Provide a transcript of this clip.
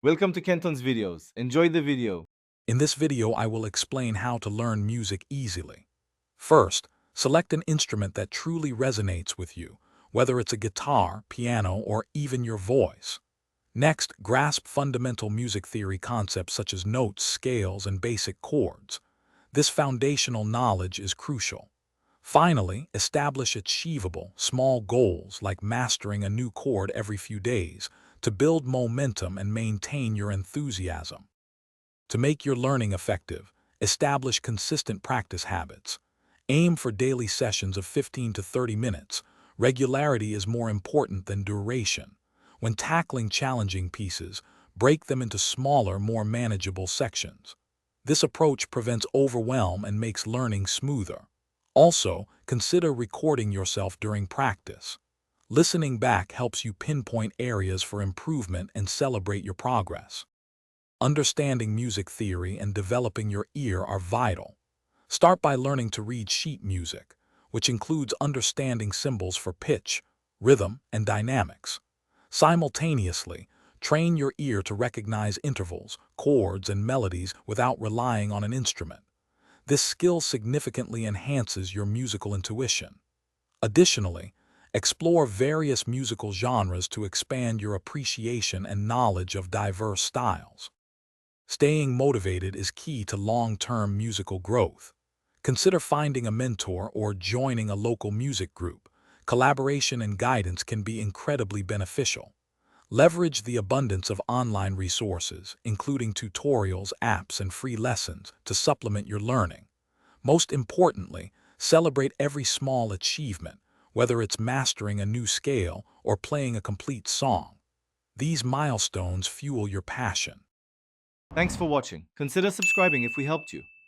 Welcome to Kenton's videos. Enjoy the video. In this video, I will explain how to learn music easily. First, select an instrument that truly resonates with you, whether it's a guitar, piano, or even your voice. Next, grasp fundamental music theory concepts such as notes, scales, and basic chords. This foundational knowledge is crucial. Finally, establish achievable, small goals like mastering a new chord every few days to build momentum and maintain your enthusiasm. To make your learning effective, establish consistent practice habits. Aim for daily sessions of 15 to 30 minutes. Regularity is more important than duration. When tackling challenging pieces, break them into smaller, more manageable sections. This approach prevents overwhelm and makes learning smoother. Also, consider recording yourself during practice. Listening back helps you pinpoint areas for improvement and celebrate your progress. Understanding music theory and developing your ear are vital. Start by learning to read sheet music, which includes understanding symbols for pitch, rhythm, and dynamics. Simultaneously, train your ear to recognize intervals, chords, and melodies without relying on an instrument. This skill significantly enhances your musical intuition. Additionally, explore various musical genres to expand your appreciation and knowledge of diverse styles. Staying motivated is key to long-term musical growth. Consider finding a mentor or joining a local music group. Collaboration and guidance can be incredibly beneficial. Leverage the abundance of online resources, including tutorials, apps, and free lessons, to supplement your learning. Most importantly, celebrate every small achievement, whether it's mastering a new scale or playing a complete song. These milestones fuel your passion. Thanks for watching. Consider subscribing if we helped you.